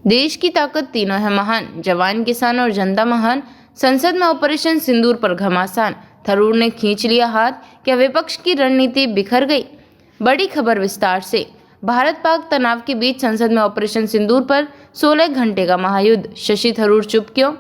देश की ताकत तीनों है महान, जवान किसान और जनता महान। संसद में ऑपरेशन सिंदूर पर घमासान, थरूर ने खींच लिया हाथ, क्या विपक्ष की रणनीति बिखर गई? बड़ी खबर विस्तार से। भारत पाक तनाव के बीच संसद में ऑपरेशन सिंदूर पर 16 घंटे का महायुद्ध, शशि थरूर चुप क्यों?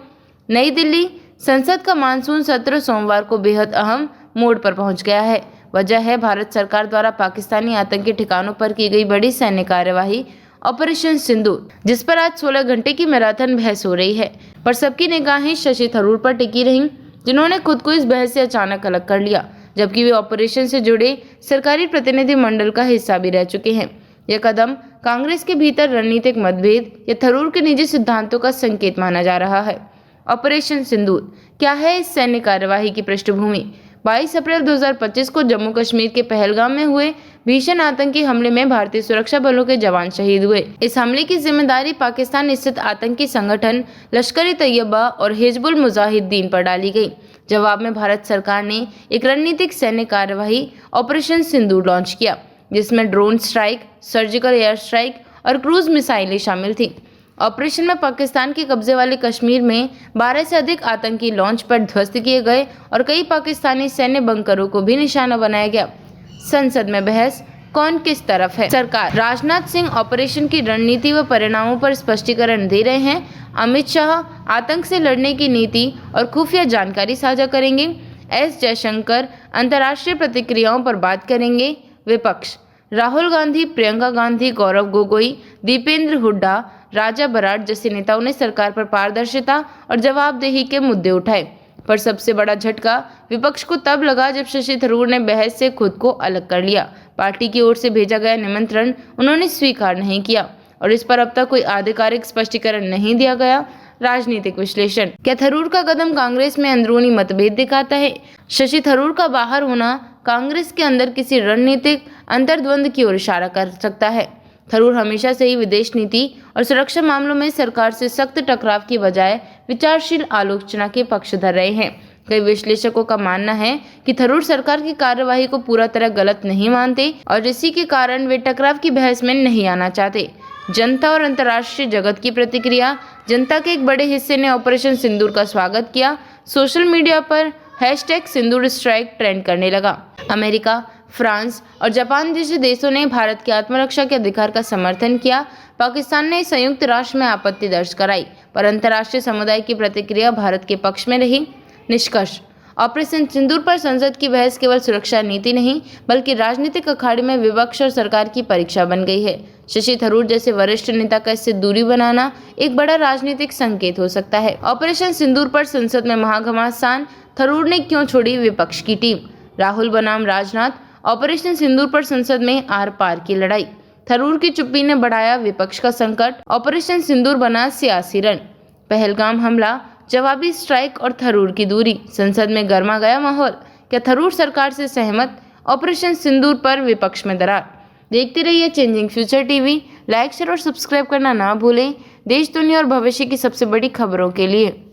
नई दिल्ली। संसद का मानसून सत्र सोमवार को बेहद अहम मोड़ पर पहुंच गया है। वजह है भारत सरकार द्वारा पाकिस्तानी आतंकी ठिकानों पर की गई बड़ी सैन्य कार्यवाही ऑपरेशन सिंदूर, जिस पर आज 16 घंटे की मैराथन बहस हो रही है। पर सबकी निगाहें शशि थरूर पर टिकी रहीं, जिन्होंने खुद को इस बहस से अचानक अलग कर लिया, जबकि वे ऑपरेशन से जुड़े सरकारी प्रतिनिधि मंडल का हिस्सा भी रह चुके हैं। यह कदम कांग्रेस के भीतर रणनीतिक मतभेद या थरूर के निजी सिद्धांतों का संकेत माना जा रहा है। ऑपरेशन सिंदूर क्या है? इस सैन्य कार्यवाही की पृष्ठभूमि। 22 अप्रैल 2025 को जम्मू कश्मीर के पहलगाम में हुए भीषण आतंकी हमले में भारतीय सुरक्षा बलों के जवान शहीद हुए। इस हमले की जिम्मेदारी पाकिस्तान स्थित आतंकी संगठन लश्कर ए तैयबा और हिजबुल मुजाहिदीन पर डाली गई। जवाब में भारत सरकार ने एक रणनीतिक सैन्य कार्यवाही ऑपरेशन सिंदूर लॉन्च किया, जिसमें drone strike, surgical air strike और क्रूज मिसाइलें शामिल थीं। ऑपरेशन में पाकिस्तान के कब्जे वाले कश्मीर में 12 से अधिक आतंकी लॉन्च पर ध्वस्त किए गए और कई पाकिस्तानी सैन्य बंकरों को भी निशाना बनाया गया। संसद में बहस, कौन किस तरफ है? सरकार। राजनाथ सिंह ऑपरेशन की रणनीति व परिणामों पर स्पष्टीकरण दे रहे हैं। अमित शाह आतंक से लड़ने की नीति और खुफिया जानकारी साझा करेंगे। एस जयशंकर अंतर्राष्ट्रीय प्रतिक्रियाओं पर बात करेंगे। विपक्ष। राहुल गांधी, प्रियंका गांधी, गौरव गोगोई, दीपेंद्र हुड्डा, राजा बराड़ जैसे नेताओं ने सरकार पर पारदर्शिता और जवाबदेही के मुद्दे उठाए। पर सबसे बड़ा झटका विपक्ष को तब लगा जब शशि थरूर ने बहस से खुद को अलग कर लिया। पार्टी की ओर से भेजा गया निमंत्रण उन्होंने स्वीकार नहीं किया और इस पर अब तक कोई आधिकारिक स्पष्टीकरण नहीं दिया गया। राजनीतिक विश्लेषण। क्या थरूर का कदम कांग्रेस में अंदरूनी मतभेद दिखाता है? शशि थरूर का बाहर होना कांग्रेस के अंदर किसी रणनीतिक अंतर्द्वंद की ओर इशारा कर सकता है। थरूर हमेशा से ही विदेश नीति और सुरक्षा मामलों में सरकार से सख्त टकराव की बजाय विचारशील आलोचना के पक्षधर रहे हैं। कई विश्लेषकों का मानना है कि थरूर सरकार की कार्यवाही को पूरा तरह गलत नहीं मानते और इसी के कारण वे टकराव की बहस में नहीं आना चाहते। जनता और अंतर्राष्ट्रीय जगत की प्रतिक्रिया। जनता के एक बड़े हिस्से ने ऑपरेशन सिंदूर का स्वागत किया। सोशल मीडिया पर #सिंदूर स्ट्राइक ट्रेंड करने लगा। अमेरिका, फ्रांस और जापान जैसे देशों ने भारत की आत्मरक्षा के अधिकार का समर्थन किया। पाकिस्तान ने संयुक्त राष्ट्र में आपत्ति दर्ज कराई, पर अंतर्राष्ट्रीय समुदाय की प्रतिक्रिया भारत के पक्ष में रही। निष्कर्ष। ऑपरेशन सिंदूर पर संसद की बहस केवल सुरक्षा नीति नहीं, बल्कि राजनीतिक अखाड़े में विपक्ष और सरकार की परीक्षा बन गई है। शशि थरूर जैसे वरिष्ठ नेता का इससे दूरी बनाना एक बड़ा राजनीतिक संकेत हो सकता है। ऑपरेशन सिंदूर पर संसद में महाघमासान, थरूर ने क्यों छोड़ी विपक्ष की टीम? राहुल बनाम राजनाथ। ऑपरेशन सिंदूर पर संसद में आर पार की लड़ाई। थरूर की चुप्पी ने बढ़ाया विपक्ष का संकट। ऑपरेशन सिंदूर बना सियासी रण। पहलगाम हमला, जवाबी स्ट्राइक और थरूर की दूरी। संसद में गर्मा गया माहौल। क्या थरूर सरकार से सहमत? ऑपरेशन सिंदूर पर विपक्ष में दरार। देखते रहिए changing future TV. Like, share और सब्सक्राइब करना ना भूलें। देश, दुनिया और भविष्य की सबसे बड़ी खबरों के लिए।